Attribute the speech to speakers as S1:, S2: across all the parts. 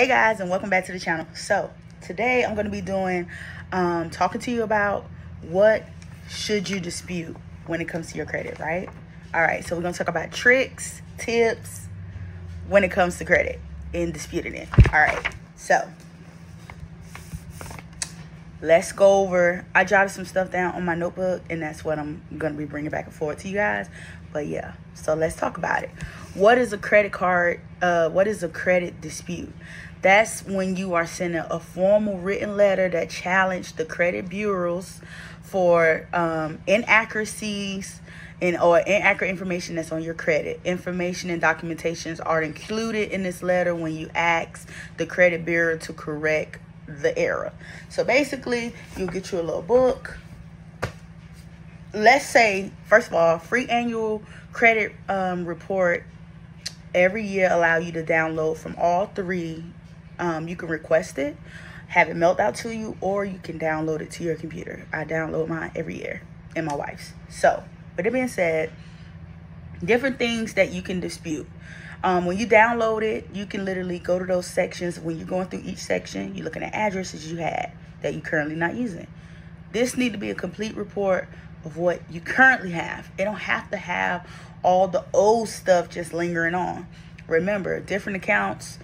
S1: guys, and welcome back to the channel. So today I'm going to be doing talking to you about what should you dispute when it comes to your credit, right? All right, so we're going to talk about tricks, tips when it comes to credit and disputing it. All right, so let's go over. I jotted some stuff down on my notebook, and that's what I'm going to be bringing back and forth to you guys. But yeah, so let's talk about it. What is a credit card? What is a credit dispute? That's when you are sending a formal written letter that challenge the credit bureaus for inaccuracies or inaccurate information that's on your credit. Information and documentations are included in this letter when you ask the credit bureau to correct the error. So basically, you'll get you a little book. Let's say, first of all, free annual credit report every year allow you to download from all three. You can request it, have it mailed out to you, or you can download it to your computer. I download mine every year, and my wife's. So with it being said, different things that you can dispute. When you download it, you can literally go to those sections. When you're going through each section, you're looking at addresses you had that you're currently not using. This need to be a complete report of what you currently have. It don't have to have all the old stuff just lingering on. Remember, different accounts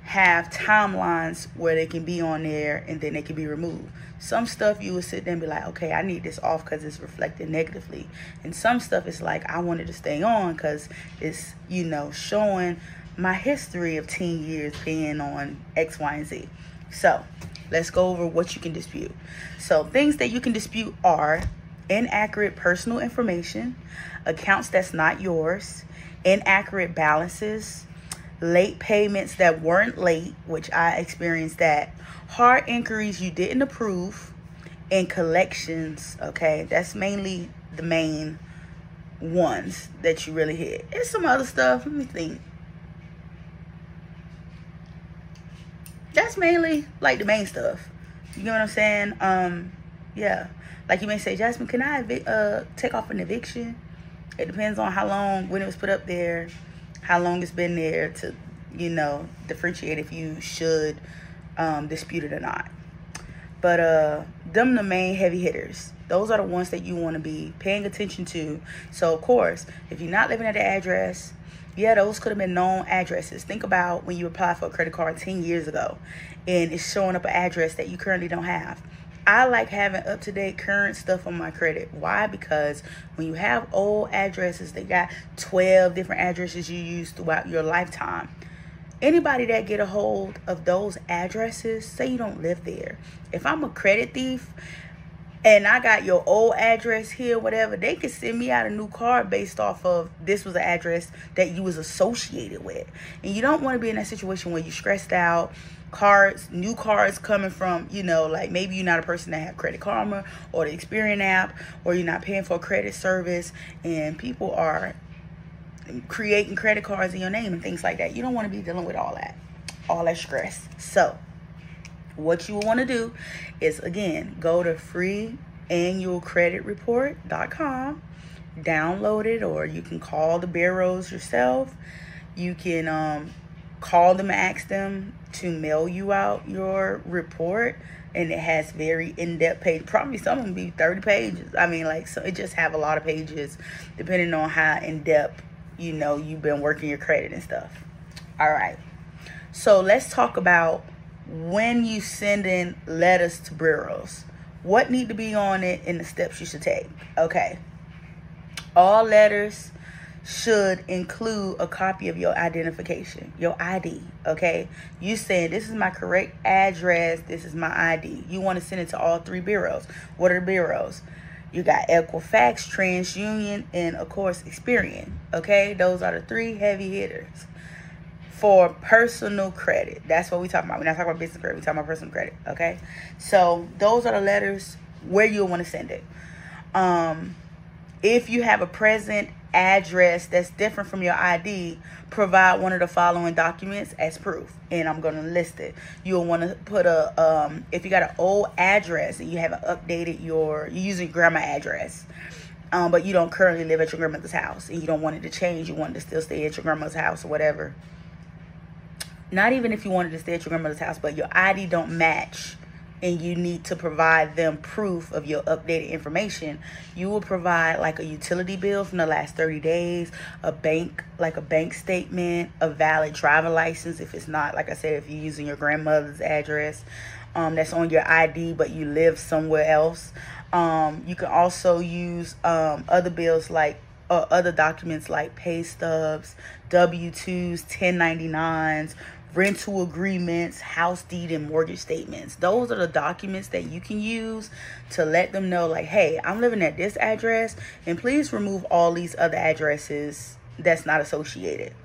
S1: have timelines where they can be on there and then they can be removed. Some stuff you would sit there and be like, okay, I need this off because it's reflected negatively. And some stuff is like, I wanted to stay on because it's, you know, showing my history of 10 years paying on X, Y, and Z. So let's go over what you can dispute. So things that you can dispute are inaccurate personal information, accounts that's not yours, inaccurate balances, late payments that weren't late, which I experienced that, hard inquiries you didn't approve, and collections. Okay, that's mainly the main ones that you really hit. There's some other stuff. Let me think. That's mainly like the main stuff. You know what I'm saying? Yeah. Like you may say, Jasmine, can I take off an eviction? It depends on how long, when it was put up there, how long it's been there to, you know, differentiate if you should dispute it or not. But them the main heavy hitters. Those are the ones that you want to be paying attention to. So, of course, if you're not living at the address, yeah, those could have been known addresses. Think about when you applied for a credit card 10 years ago and it's showing up an address that you currently don't have. I like having up-to-date current stuff on my credit. Why? Because when you have old addresses, they got 12 different addresses you use throughout your lifetime. Anybody that get a hold of those addresses, say you don't live there. If I'm a credit thief and I got your old address here, whatever, they could send me out a new card based off of this was an address that you was associated with. And you don't want to be in that situation where you're stressed out. New cards coming from, you know, like maybe you're not a person that have Credit Karma or the Experian app, or you're not paying for a credit service and people are creating credit cards in your name and things like that. You don't want to be dealing with all that stress. So what you want to do is, again, go to freeannualcreditreport.com, download it, or you can call the bureaus yourself. You can call them and ask them to mail you out your report, and it has very in-depth page. Probably some of them be 30 pages. I mean, like, so it just have a lot of pages depending on how in-depth, you know, you've been working your credit and stuff. All right, so let's talk about when you send in letters to bureaus, what need to be on it and the steps you should take. Okay, all letters should include a copy of your identification, your ID. Okay, you saying this is my correct address, this is my ID. You want to send it to all three bureaus. What are the bureaus? You got Equifax, TransUnion, and of course Experian. Okay, those are the three heavy hitters for personal credit. That's what we talking about. We're not talking about business credit, we're talking about personal credit. Okay, so those are the letters where you'll want to send it. If you have a present address that's different from your ID, provide one of the following documents as proof, and I'm going to list it. You'll want to put if you got an old address and you haven't updated you're using grandma address, but you don't currently live at your grandmother's house and you don't want it to change, you want it to still stay at your grandma's house or whatever, not even if you wanted to stay at your grandmother's house, but your ID don't match and you need to provide them proof of your updated information, you will provide like a utility bill from the last 30 days, a bank statement, a valid driver license if it's not, like I said, if you're using your grandmother's address that's on your ID but you live somewhere else. You can also use other bills like other documents like pay stubs, W-2s, 1099s, rental agreements, house deed, and mortgage statements. Those are the documents that you can use to let them know, like, hey, I'm living at this address, and please remove all these other addresses that's not associated.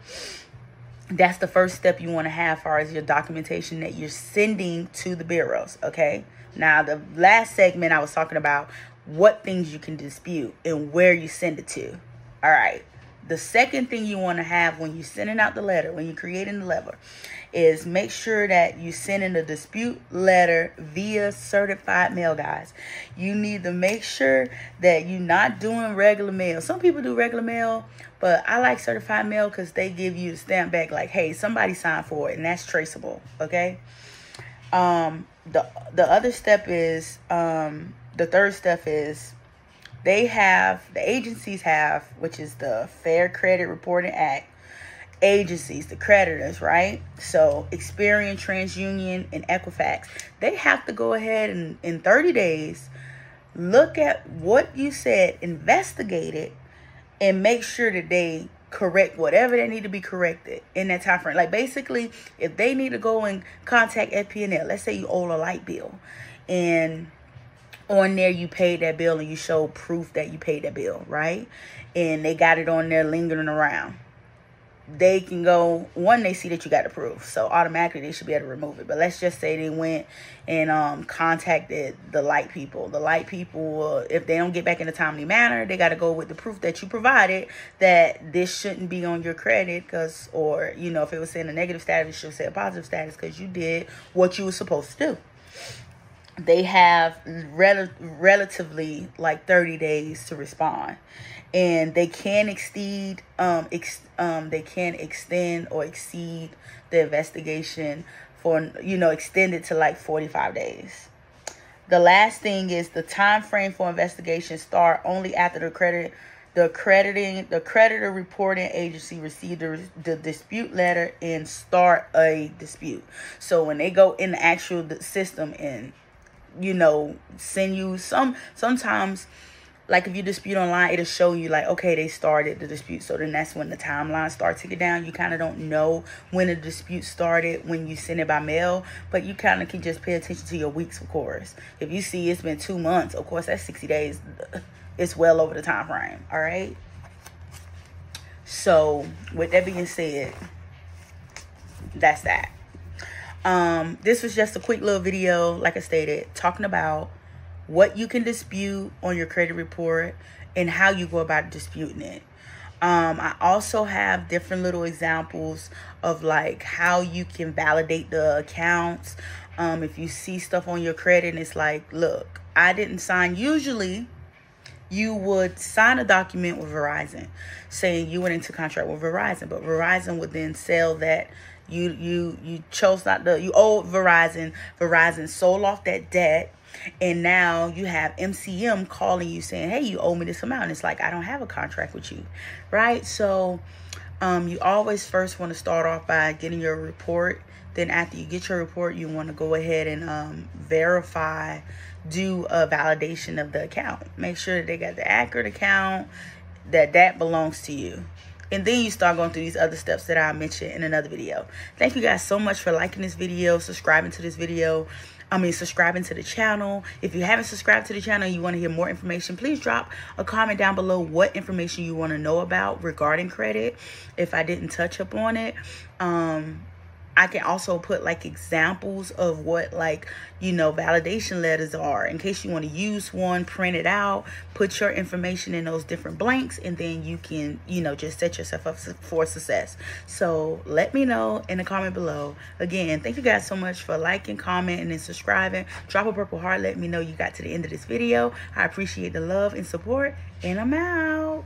S1: That's the first step you want to have as far as your documentation that you're sending to the bureaus, okay? Now, the last segment I was talking about what things you can dispute and where you send it to. All right. The second thing you want to have when you're sending out the letter, when you're creating the letter, is make sure that you send in a dispute letter via certified mail, guys. You need to make sure that you're not doing regular mail. Some people do regular mail, but I like certified mail because they give you a stamp back like, hey, somebody signed for it, and that's traceable, okay? The other step is, the third step is, the agencies have, which is the Fair Credit Reporting Act, agencies, the creditors, right? So Experian, TransUnion, and Equifax, they have to go ahead and in 30 days, look at what you said, investigate it, and make sure that they correct whatever they need to be corrected in that time frame. Like basically, if they need to go and contact FP&L, let's say you owe a light bill, and on there you paid that bill and you show proof that you paid that bill, right? And they got it on there lingering around. They can go, one, they see that you got the proof, so automatically they should be able to remove it. But let's just say they went and contacted the light people. The light people, if they don't get back in a timely manner, they got to go with the proof that you provided that this shouldn't be on your credit, because, or, you know, if it was saying a negative status, it should say a positive status because you did what you were supposed to do. They have relatively like 30 days to respond, and they can extend or exceed the investigation for, you know, extend it to like 45 days. The last thing is the time frame for investigation start only after the creditor reporting agency received the dispute letter and start a dispute. So when they go in the actual system and, you know, send you sometimes, like if you dispute online, it'll show you like, okay, they started the dispute. So then that's when the timeline starts to get down. You kind of don't know when the dispute started when you send it by mail, but you kind of can just pay attention to your weeks, of course. If you see it's been 2 months, of course, that's 60 days. It's well over the time frame. All right. So with that being said, that's that. This was just a quick little video, like I stated, talking about what you can dispute on your credit report and how you go about disputing it. I also have different little examples of like how you can validate the accounts. If you see stuff on your credit and it's like, look, I didn't sign. Usually you would sign a document with Verizon saying you went into contract with Verizon, but Verizon would then sell that you chose not to, you owed Verizon. Verizon sold off that debt, and now you have MCM calling you saying, hey, you owe me this amount. And it's like, I don't have a contract with you, right? So you always first want to start off by getting your report. Then after you get your report, you want to go ahead and verify, do a validation of the account. Make sure that they got the accurate account, that belongs to you. And then you start going through these other steps that I mentioned in another video. Thank you guys so much for liking this video, subscribing to this video. Subscribing to the channel. If you haven't subscribed to the channel and you want to hear more information, please drop a comment down below what information you want to know about regarding credit, if I didn't touch up on it. I can also put like examples of what, like, you know, validation letters are in case you want to use one, print it out, put your information in those different blanks, and then you can, you know, just set yourself up for success. So let me know in the comment below. Again, thank you guys so much for liking, commenting, and subscribing. Drop a purple heart. Let me know you got to the end of this video. I appreciate the love and support, and I'm out.